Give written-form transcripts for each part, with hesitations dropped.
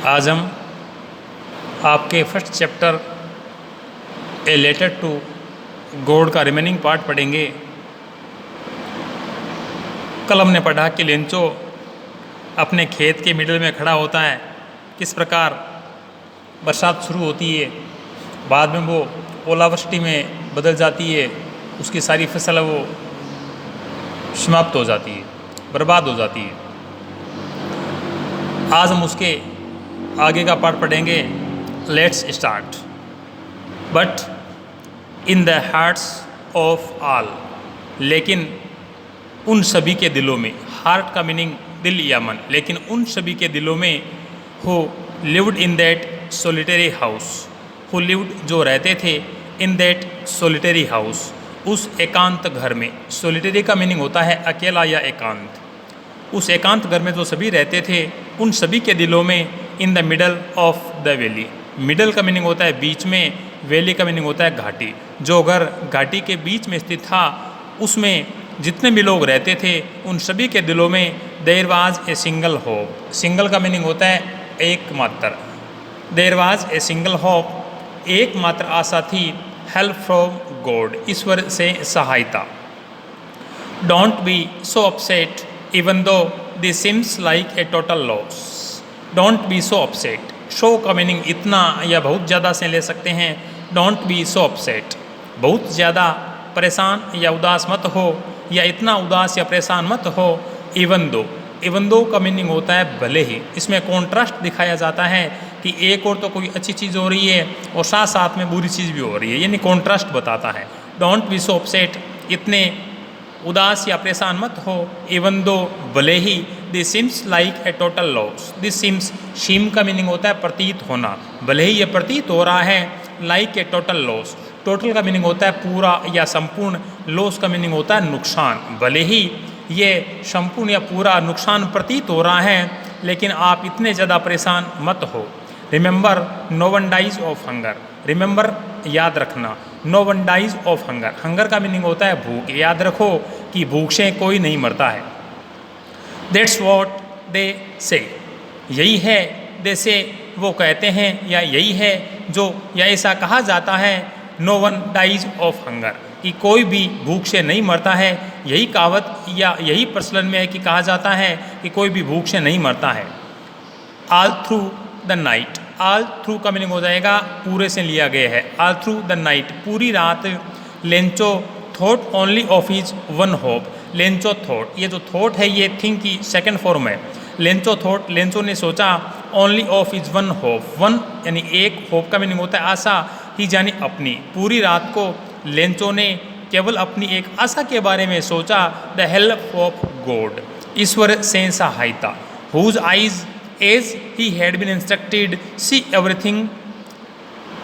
आज हम आपके first chapter a letter to God का रिमेनिंग पार्ट पढ़ेंगे। कल हमने पढ़ा कि लेंचो अपने खेत के मिडल में खड़ा होता है, किस प्रकार बरसात शुरू होती है, बाद में वो ओलावृष्टि में बदल जाती है, उसकी सारी फसल वो समाप्त हो जाती है, बर्बाद हो जाती है। आज हम उसके आगे का पार्ट पढ़ेंगे। Let's start. But in the hearts of all, लेकिन उन सभी के दिलों में, हार्ट का मीनिंग दिल या मन, लेकिन उन सभी के दिलों में who lived in that solitary house, who lived जो रहते थे, इन दैट सोलिटरी हाउस उस एकांत घर में। सोलिटरी का मीनिंग होता है अकेला या एकांत। उस एकांत घर में जो सभी रहते थे, उन सभी के दिलों में in the middle of the valley. Middle का मीनिंग होता है बीच में, वैली का मीनिंग होता है घाटी। जो घर घाटी के बीच में स्थित था, उसमें जितने भी लोग रहते थे, उन सभी के दिलों में there was a single hope. Single का मीनिंग होता है एकमात्र। There was a single hope, एकमात्र आशा थी। हेल्प फ्रॉम गॉड, ईश्वर से सहायता। Don't be so upset even though this seems like a total loss. Don't be so upset, so का मीनिंग इतना या बहुत ज़्यादा से ले सकते हैं। डोंट बी सो अपसेट, बहुत ज़्यादा परेशान या उदास मत हो, या इतना उदास या परेशान मत हो। इवन दो का मीनिंग होता है भले ही। इसमें कॉन्ट्रास्ट दिखाया जाता है कि एक और तो कोई अच्छी चीज़ हो रही है और साथ साथ में बुरी चीज़ भी हो रही है, यानी कॉन्ट्रास्ट बताता है। डोंट बी सो अपसेट, इतने उदास या परेशान मत हो। इवन दो, भले ही। This seems like a total loss. This seems, seem का मीनिंग होता है प्रतीत होना। भले ही ये प्रतीत हो रहा है like a total loss. Total का मीनिंग होता है पूरा या संपूर्ण। लॉस का मीनिंग होता है नुकसान। भले ही ये संपूर्ण या पूरा नुकसान प्रतीत हो रहा है, लेकिन आप इतने ज़्यादा परेशान मत हो। Remember no one dies of hunger. Remember, याद रखना। No one dies of hunger. Hunger का मीनिंग होता है भूख। याद रखो कि भूख से कोई नहीं मरता है। दैट्स वॉट दे से, यही है। दे से, वो कहते हैं, या यही है जो, या ऐसा कहा जाता है। No one dies of hunger, कि कोई भी भूख से नहीं मरता है। यही कहावत या यही प्रचलन में है कि कहा जाता है कि कोई भी भूख से नहीं मरता है। All through the night. All through का मीनिंग हो जाएगा पूरे से लिया गया है। ऑल थ्रू द नाइट, पूरी रात। Lencho thought only of his one hope. Lencho thought, ये जो थॉट है ये थिंक की सेकंड फॉर्म है। लेंचो थॉट, लेंचो ने सोचा। Only of his one hope, one यानी एक, होप का मीनिंग होता है आशा। हिज यानी अपनी। पूरी रात को लेंचो ने केवल अपनी एक आशा के बारे में सोचा। द हेल्प ऑफ गॉड, ईश्वर से सहायता। Whose eyes as he had been instructed see everything.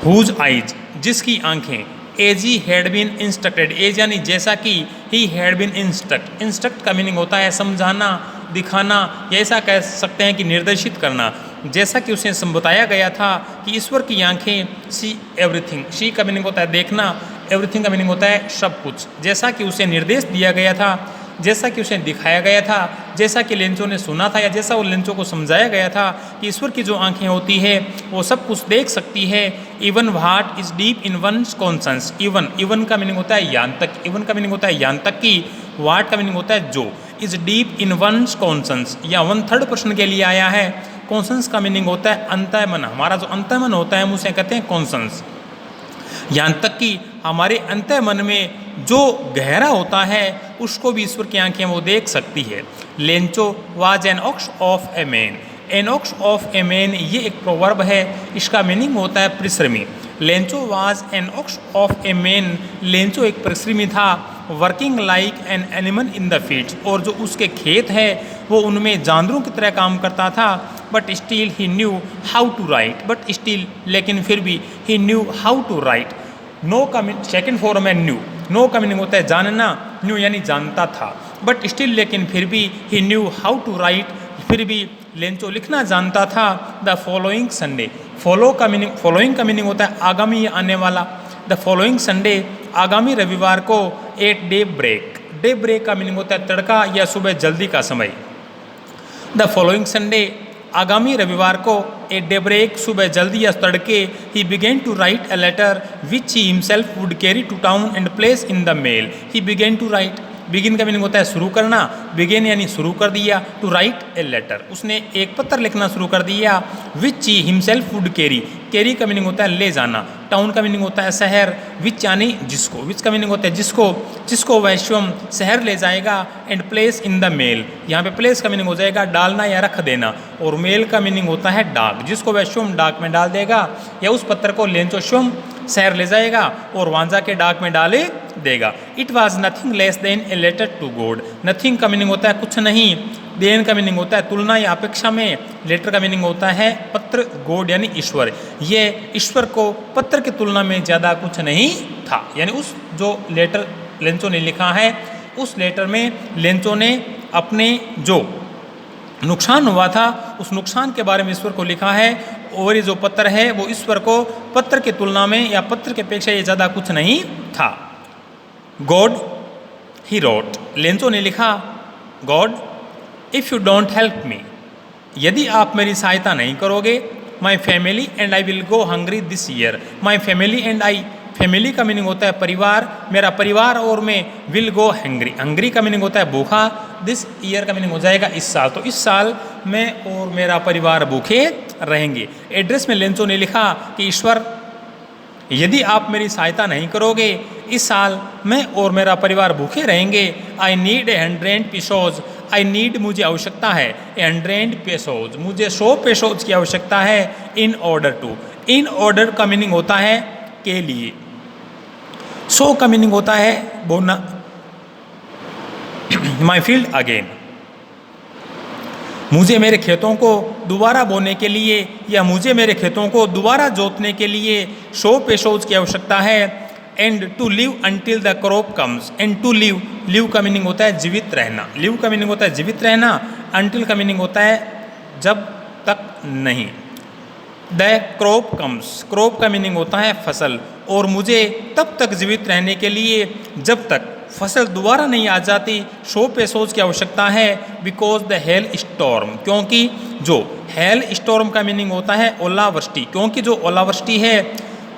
Whose eyes, जिसकी आंखें। As he had been instructed, as यानी जैसा कि। He had been instruct, instruct का मीनिंग होता है समझाना, दिखाना, या ऐसा कह सकते हैं कि निर्देशित करना। जैसा कि उसे बताया गया था कि ईश्वर की आंखें सी एवरीथिंग। सी का मीनिंग होता है देखना, एवरीथिंग का मीनिंग होता है सब कुछ। जैसा कि उसे निर्देश दिया गया था, जैसा कि उसे दिखाया गया था, जैसा कि लेंचो ने सुना था, या जैसा वो लेंचो को समझाया गया था कि ईश्वर की जो आंखें होती है वो सब कुछ देख सकती है। Even what is deep in one's conscience. Even, even का मीनिंग होता है यान तक। इवन का मीनिंग होता है यान तक की। व्हाट का मीनिंग होता है जो। Is deep in one's conscience, या वन थर्ड पर्सन के लिए आया है। कॉन्शंस का मीनिंग होता है अंतः मन। हमारा जो अंतः मन होता है हम उसे कहते हैं कॉन्शंस। यहाँ तक कि हमारे अंतः मन में जो गहरा होता है उसको भी ईश्वर की आंखें वो देख सकती है। Lencho was an ox of a man. An ox of a man, ये एक प्रोवर्ब है, इसका मीनिंग होता है परिश्रमी। Lencho was an ox of a man, Lencho एक परिश्रमी था। Working like an animal in the fields, और जो उसके खेत है वो उनमें जानवरों की तरह काम करता था। But still he knew how to write. But still, लेकिन फिर भी। He knew how to write. Know का सेकेंड फॉर्म है न्यू। नो का मीनिंग होता है जानना, न्यू यानी जानता था। बट स्टिल, लेकिन फिर भी। He knew how to right, फिर भी लेंचो लिखना जानता था। The following Sunday. फॉलो का मीनिंग, फॉलोइंग का मीनिंग होता है आगामी या आने वाला। द फॉलोइंग संडे, आगामी रविवार को। At daybreak. Daybreak का मीनिंग होता है तड़का या सुबह जल्दी का समय। द फॉलोइंग संडे आगामी रविवार को ए डेब्रेक सुबह जल्दी या तड़के ही began to write a letter which he himself would carry to town and place in the mail. He began to write, begin का मीनिंग होता है शुरू करना, बिगेन यानी शुरू कर दिया, टू राइट ए लेटर उसने एक पत्र लिखना शुरू कर दिया, which he himself would carry, carry का मीनिंग होता है ले जाना, टाउन का मीनिंग होता है शहर, विच यानी जिसको, विच का मीनिंग होता है जिसको वह स्वयं शहर ले जाएगा, and place in the mail, यहाँ पे प्लेस का मीनिंग हो जाएगा डालना या रख देना, और मेल का मीनिंग होता है डाक, जिसको वह स्वयं डाक में डाल देगा या उस पत्र को लेंचो स्वयं शहर ले जाएगा और वांजा के डाक में डाले देगा। It was nothing less than a letter to God, nothing का मीनिंग होता है कुछ नहीं, देन का मीनिंग होता है तुलना या अपेक्षा में, लेटर का मीनिंग होता है पत्र, गॉड यानी ईश्वर, ये ईश्वर को पत्र की तुलना में ज़्यादा कुछ नहीं था। यानी उस जो लेटर लेंचो ने लिखा है उस लेटर में लेंचो ने अपने जो नुकसान हुआ था उस नुकसान के बारे में ईश्वर को लिखा है, और ये जो पत्र है वो ईश्वर को पत्र की तुलना में या पत्र की अपेक्षा ये ज़्यादा कुछ नहीं था। गॉड ही रोट, लेंचो ने लिखा God if you don't help me, यदि आप मेरी सहायता नहीं करोगे, my family and I will go hungry this year, my family and I, family का मीनिंग होता है परिवार, मेरा परिवार और मैं, विल गो हंग्री, हंग्री का मीनिंग होता है भूखा, दिस ईयर का मीनिंग हो जाएगा इस साल, तो इस साल मैं और मेरा परिवार भूखे रहेंगे। एड्रेस में लेंचो ने लिखा कि ईश्वर यदि आप मेरी सहायता नहीं करोगे इस साल मैं और मेरा परिवार भूखे रहेंगे। आई नीड 100 पेसोज, आई नीड मुझे आवश्यकता है, 100 पेसोज मुझे 100 पेसोज की आवश्यकता है, in order to, in order का मीनिंग होता है के लिए, 100 का मीनिंग होता है बोना, माई फील्ड अगेन, मुझे मेरे खेतों को दोबारा बोने के लिए या मुझे मेरे खेतों को दोबारा जोतने के लिए 100 पेसोज की आवश्यकता है, and to live until the crop comes, and to live, live का मीनिंग होता है जीवित रहना, लिव का मीनिंग होता है जीवित रहना, अंटिल का मीनिंग होता है जब तक नहीं, द क्रॉप कम्स, क्रॉप का मीनिंग होता है फसल, और मुझे तब तक जीवित रहने के लिए जब तक फसल दोबारा नहीं आ जाती 100 पेसोज की आवश्यकता है, बिकॉज द हेल स्टॉर्म, क्योंकि जो हेल स्टॉर्म का मीनिंग होता है ओलावृष्टि, क्योंकि जो ओलावृष्टि है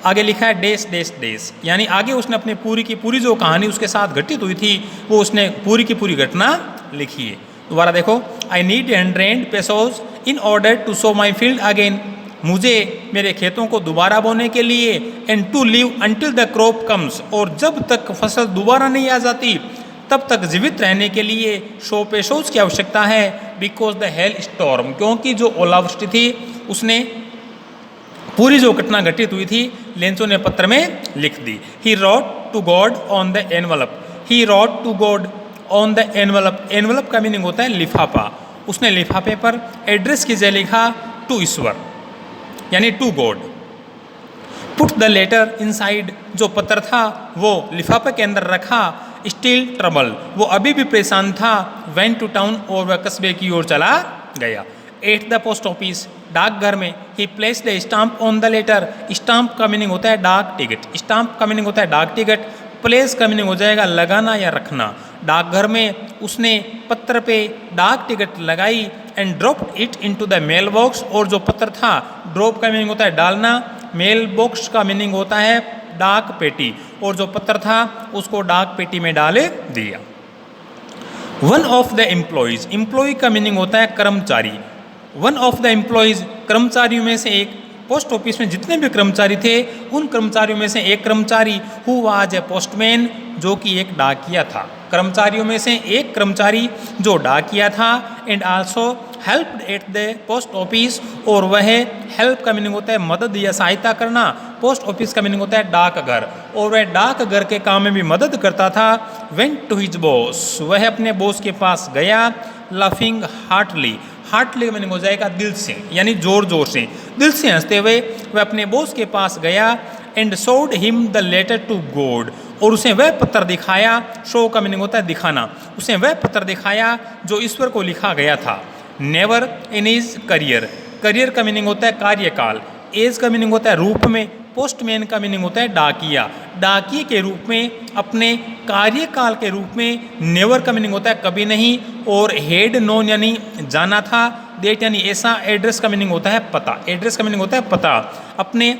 आगे लिखा है डेस डेस डेस, यानी आगे उसने अपने पूरी की पूरी जो कहानी उसके साथ घटित हुई थी वो उसने पूरी की पूरी घटना लिखी है। दोबारा देखो, I need 100 pesos in order to sow my field again, मुझे मेरे खेतों को दोबारा बोने के लिए, and to live until the crop comes, और जब तक फसल दोबारा नहीं आ जाती तब तक जीवित रहने के लिए 100 पेसोज की आवश्यकता है, बिकॉज द हेल स्टॉर्म, क्योंकि जो ओलावृष्टि थी उसने पूरी जो घटना घटित हुई थी लेंचो ने पत्र में लिख दी। He wrote to God on the envelope, he wrote to God on the envelope, envelope का मीनिंग होता है लिफाफा, उसने लिफाफे पर एड्रेस की जगह लिखा टू ईश्वर यानी to God. Put the letter inside, जो पत्र था वो लिफाफे के अंदर रखा, स्टिल ट्रबल, वो अभी भी परेशान था, वेंट टू टाउन, और वह कस्बे की ओर चला गया। एट द पोस्ट ऑफिस, डाकघर में, he place the stamp on the letter, stamp का मीनिंग होता है डाक टिकट, स्टाम्प का मीनिंग होता है डाक टिकट, प्लेस का मीनिंग हो जाएगा लगाना या रखना, डाकघर में उसने पत्र पे डाक टिकट लगाई, and dropped it into the mail box, और जो पत्र था ड्रॉप का मीनिंग होता है डालना, मेल बॉक्स का मीनिंग होता है डाक पेटी, और जो पत्र था उसको डाक पेटी में डाले दिया। One of the employees, employee का मीनिंग होता है कर्मचारी, वन ऑफ द एम्प्लॉयज़ कर्मचारियों में से एक, पोस्ट ऑफिस में जितने भी कर्मचारी थे उन कर्मचारियों में से एक कर्मचारी, हु वाज ए पोस्टमैन, जो कि एक डाकिया था, कर्मचारियों में से एक कर्मचारी जो डाकिया था, and also helped at the post office, और वह हेल्प का मीनिंग होता है मदद या सहायता करना, पोस्ट ऑफिस का मीनिंग होता है डाकघर, और वह डाकघर के काम में भी मदद करता था। वेंट टू हिज बॉस, वह अपने बॉस के पास गया, लाफिंग हार्टली, हार्टली का मीनिंग हो जाएगा दिल से, यानी जोर जोर से, दिल से हंसते हुए वह अपने बॉस के पास गया, and showed him the letter to God, और उसे वह पत्र दिखाया, शो का मीनिंग होता है दिखाना, उसे वह पत्र दिखाया जो ईश्वर को लिखा गया था। Never in is career, career का मीनिंग होता है कार्यकाल, एज का मीनिंग होता है रूप में, पोस्टमैन का मीनिंग होता है डाकिया, डाकिए के रूप में, अपने कार्यकाल के रूप में, नेवर का मीनिंग होता है कभी नहीं, और हेड नोन यानी जाना था, डेट यानी ऐसा, एड्रेस का मीनिंग होता है पता, एड्रेस का मीनिंग होता है पता। अपने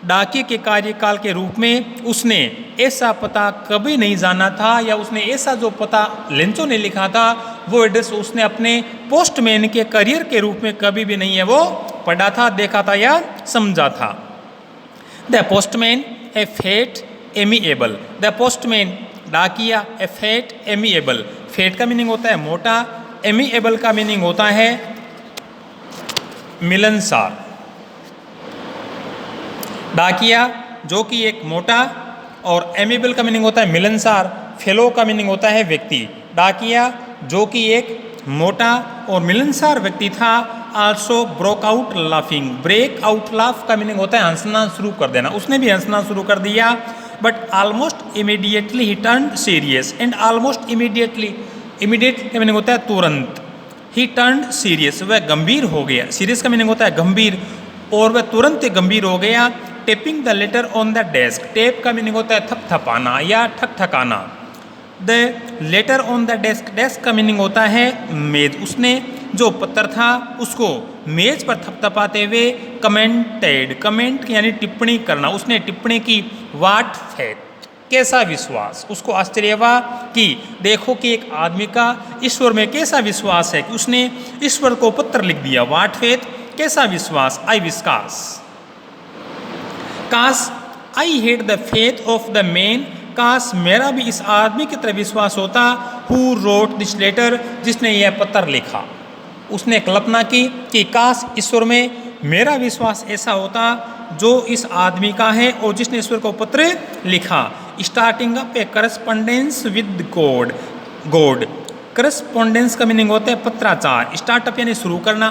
डाकिये के कार्यकाल के रूप में उसने ऐसा पता कभी नहीं जाना था, या उसने ऐसा जो पता लेंचो ने लिखा था वो एड्रेस उसने अपने पोस्टमैन के करियर के रूप में कभी भी नहीं है वो पढ़ा था, देखा था या समझा था। The postman a fat amiable, the postman डाकिया ए फेट एमिएबल, फेट का मीनिंग होता है मोटा, एमिएबल का मीनिंग होता है मिलनसार। डाकिया जो कि एक मोटा और एमिएबल का मीनिंग होता है मिलनसार, फेलो का मीनिंग होता है व्यक्ति। डाकिया जो कि एक मोटा और मिलनसार व्यक्ति था। Also broke out laughing, break out laugh का मीनिंग होता है हंसना शुरू कर देना, उसने भी हंसना शुरू कर दिया। But almost immediately he turn serious, and almost immediately, immediate का मीनिंग होता है तुरंत। ही टर्न सीरियस, वह गंभीर हो गया, सीरियस का मीनिंग होता है गंभीर, और वह तुरंत गंभीर हो गया। Tapping the letter on the desk, tap का मीनिंग होता है थपथपाना या ठकठकाना। The letter on the desk, desk का मीनिंग होता है मेज, उसने जो पत्र था उसको मेज पर थपथपाते हुए कमेंटेड, कमेंट यानी टिप्पणी करना, उसने टिप्पणी की। वाट फेथ, कैसा विश्वास, उसको आश्चर्य हुआ कि देखो कि एक आदमी का ईश्वर में कैसा विश्वास है कि उसने ईश्वर को पत्र लिख दिया। वाट फेथ, कैसा विश्वास। आई विश्वास। काश I had the faith of the man, काश मेरा भी इस आदमी की तरह विश्वास होता। हु रोट दिस लेटर, जिसने यह पत्र लिखा। उसने कल्पना की कि काश ईश्वर में मेरा विश्वास ऐसा होता जो इस आदमी का है और जिसने ईश्वर को पत्र लिखा। Starting up A correspondence with God, God correspondence का मीनिंग होता है पत्राचार। स्टार्टअप यानी शुरू करना,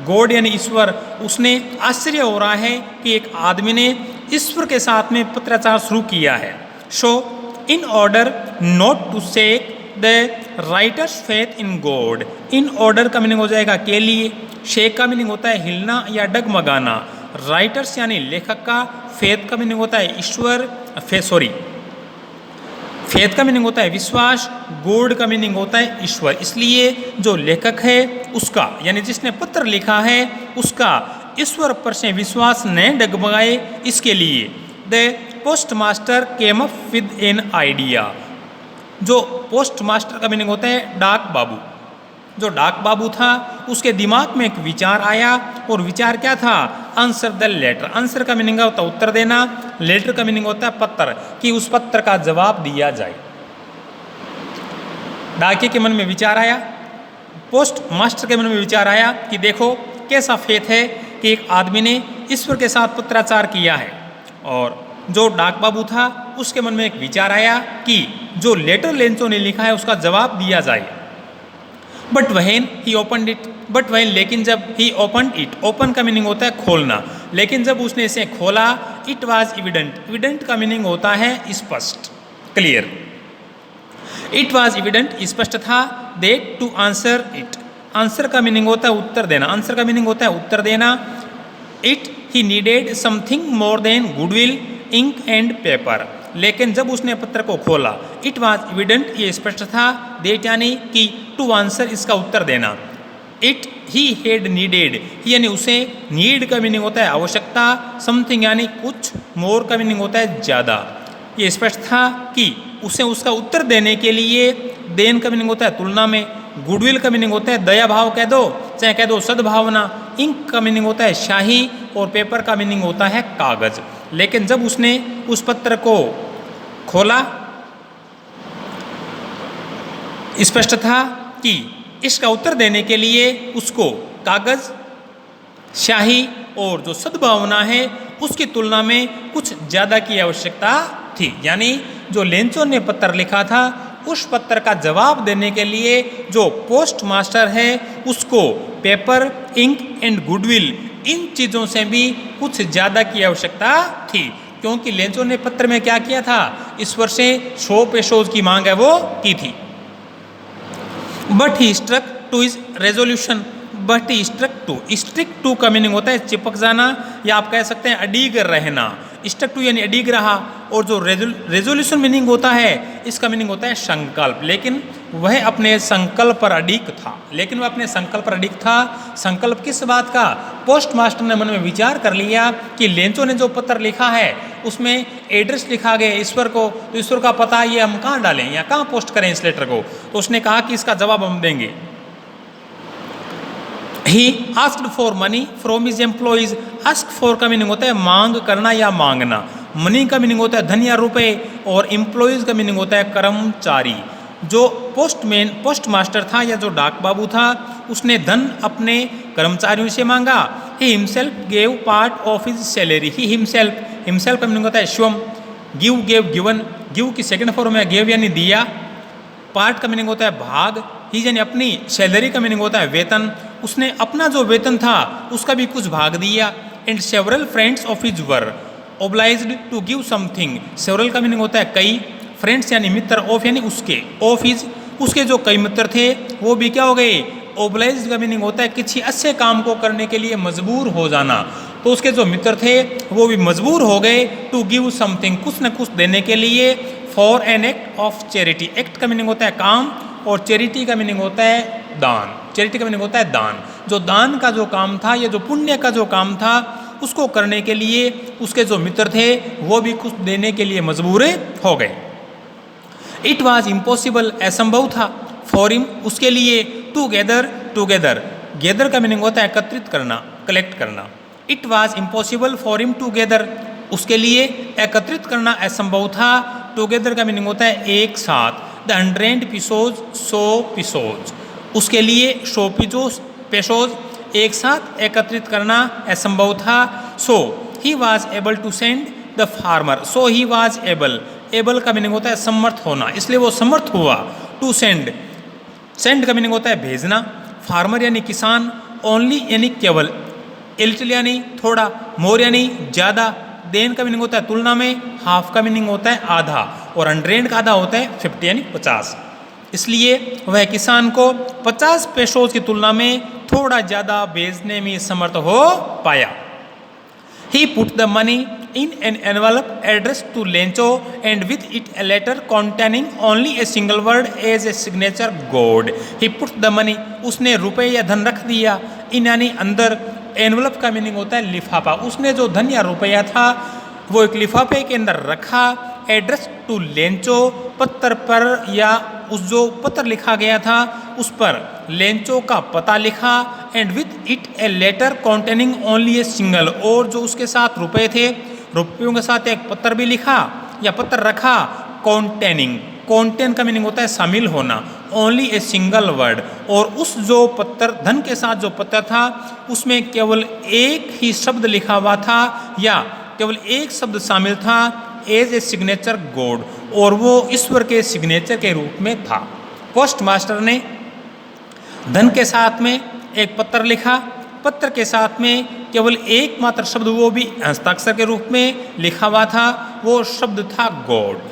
गॉड यानी ईश्वर। उसने आश्चर्य हो रहा है कि एक आदमी ने ईश्वर के साथ में पत्राचार शुरू किया है। So in order not to shake the writer's faith in God, in order का मीनिंग हो जाएगा के लिए, शेक का मीनिंग होता है हिलना या डगमगाना। राइटर्स यानी लेखक का, फेथ का मीनिंग होता है ईश्वर, फेथ का मीनिंग होता है विश्वास, गॉड का मीनिंग होता है ईश्वर। इसलिए जो लेखक है उसका यानी जिसने पत्र लिखा है उसका ईश्वर पर से विश्वास न डगमगाए, इसके लिए the post master came up with an idea, जो पोस्ट मास्टर का मीनिंग होता है डाक बाबू, जो डाक बाबू था उसके दिमाग में एक विचार आया, और विचार क्या था। आंसर द लेटर, आंसर का मीनिंग होता है उत्तर देना, लेटर का मीनिंग होता है पत्र, कि उस पत्र का जवाब दिया जाए। डाकिये के मन में विचार आया, पोस्ट मास्टर के मन में विचार आया कि देखो कैसा फेथ है कि एक आदमी ने ईश्वर के साथ पत्राचार किया है। और जो डाक बाबू था उसके मन में एक विचार आया कि जो लेटर लेंचो ने लिखा है उसका जवाब दिया जाए। But when he open it, but when लेकिन जब ही ओपन इट, ओपन का मीनिंग होता है खोलना, लेकिन जब उसने इसे खोला, इट वॉज इविडेंट, इविडेंट का मीनिंग होता है स्पष्ट, क्लियर। इट वॉज इविडेंट, स्पष्ट था। That to answer it, answer का मीनिंग होता है उत्तर देना, आंसर का मीनिंग होता है उत्तर देना। It he needed something more than goodwill, ink and paper, लेकिन जब उसने पत्र को खोला, इट वॉज इविडेंट, ये स्पष्ट था। दैट यानी कि टू आंसर, इसका उत्तर देना। इट ही हेड नीडेड, यानी उसे, नीड का मीनिंग होता है आवश्यकता, समथिंग यानी कुछ, मोर का मीनिंग होता है ज़्यादा। ये स्पष्ट था कि उसे उसका उत्तर देने के लिए, देन का मीनिंग होता है तुलना में, गुडविल का मीनिंग होता है दया भाव कह दो, चाहे कह दो सद्भावना, इंक का मीनिंग होता है शाही, और पेपर का मीनिंग होता है कागज। लेकिन जब उसने उस पत्र को खोला, स्पष्ट था कि इसका उत्तर देने के लिए उसको कागज, शाही और जो सद्भावना है उसकी तुलना में कुछ ज़्यादा की आवश्यकता थी। यानी जो लेंचो ने पत्र लिखा था उस पत्र का जवाब देने के लिए जो पोस्ट मास्टर है उसको पेपर, इंक एंड गुडविल, इन चीज़ों से भी कुछ ज़्यादा की आवश्यकता थी, क्योंकि लेंचो ने पत्र में क्या किया था, ईश्वर से 100 पेशोज की मांग है वो की थी। But he struck to his resolution, but he stick to का मीनिंग होता है चिपक जाना, या आप कह सकते हैं अडीग रहना। स्ट्रक टू यानी अडीग रहा, और जो रेजोल्यूशन मीनिंग होता है इसका मीनिंग होता है संकल्प। लेकिन वह अपने संकल्प पर अडिग था। लेकिन वह अपने संकल्प पर अडिग था। संकल्प किस बात का? पोस्ट मास्टर ने मन में विचार कर लिया कि लेंचो ने जो पत्र लिखा है उसमें एड्रेस लिखा गया ईश्वर को, तो ईश्वर का पता ये हम कहाँ डालें या कहाँ पोस्ट करें इस लेटर को। तो उसने कहा कि इसका जवाब हम देंगे। He asked for money from his employees। ask for का मीनिंग होता है मांग करना या मांगना। मनी का मीनिंग होता है धन या रुपए, और एम्प्लॉयज़ का मीनिंग होता है कर्मचारी। जो पोस्ट मास्टर था या जो डाक बाबू था उसने धन अपने कर्मचारियों से मांगा। He himself gave part of his salary। He himself का मीनिंग होता है स्वयं। गिव गेव गिवन, गिव की सेकंड फॉर्म है गेव यानी दिया। पार्ट का मीनिंग होता है भाग। ही यानी अपनी, सैलरी का मीनिंग होता है वेतन। उसने अपना जो वेतन था उसका भी कुछ भाग दिया। And several friends of his were obliged to give something. Several का मीनिंग होता है कई, फ्रेंड्स यानी मित्र, ऑफ यानी उसके, ऑफ हिज उसके जो कई मित्र थे वो भी क्या हो गए? ओब्लाइज्ड का मीनिंग होता है किसी अच्छे काम को करने के लिए मजबूर हो जाना। तो उसके जो मित्र थे वो भी मजबूर हो गए टू गिव समथिंग, कुछ न कुछ देने के लिए। For an act of charity. Act का मीनिंग होता है काम, और चैरिटी का मीनिंग होता है दान। चैरिटी का मीनिंग होता है दान। जो दान का जो काम था या जो पुण्य का जो काम था उसको करने के लिए उसके जो मित्र थे वो भी कुछ देने के लिए मजबूर हो गए। इट वॉज इम्पॉसिबल, असंभव था। फॉर हिम उसके लिए, टूगेदर गेदर का मीनिंग होता है एकत्रित करना, कलेक्ट करना। It was impossible for him together उसके लिए एकत्रित करना असंभव था। टुगेदर का मीनिंग होता है एक साथ। द 100 पिसोज 100 पिसोज उसके लिए 100 पेसोज एक साथ एकत्रित करना असंभव था। So he was able to send the farmer. So he was able का मीनिंग होता है समर्थ होना, इसलिए वो समर्थ हुआ। टू सेंड का मीनिंग होता है भेजना। फार्मर यानी किसान। ओनली यानी केवल। लिटिल यानी थोड़ा। मोर यानी ज़्यादा। देन का मीनिंग होता है तुलना में। हाफ का मीनिंग होता है आधा, और 100 का आधा होता है 50 यानी 50। इसलिए वह किसान को 50 पेसोज की तुलना में थोड़ा ज़्यादा बेचने में समर्थ हो पाया। He put the money in an envelope addressed to Lencho and with it a letter containing only a single word as a signature God। He put the money उसने रुपए या धन रख दिया। इन यानी अंदर। एनवलप का मीनिंग होता है लिफाफा। उसने जो धन या रुपया था वो एक लिफाफे के अंदर रखा। एड्रेस टू लेंचो पत्र पर, या उस जो पत्र लिखा गया था उस पर लेंचो का पता लिखा। And with it a letter containing only a single, और जो उसके साथ रुपए थे रुपयों के साथ एक पत्र भी लिखा या पत्र रखा। कॉन्टेन का मीनिंग होता है शामिल होना। ओनली ए सिंगल वर्ड, और उस जो पत्र धन के साथ जो पत्र था उसमें केवल एक ही शब्द लिखा हुआ था या केवल एक शब्द शामिल था। एज ए सिग्नेचर गॉड, और वो ईश्वर के सिग्नेचर के रूप में था। पोस्ट मास्टर ने धन के साथ में एक पत्र लिखा। पत्र के साथ में केवल एक मात्र शब्द, वो भी हस्ताक्षर के रूप में लिखा हुआ था, वो शब्द था गॉड।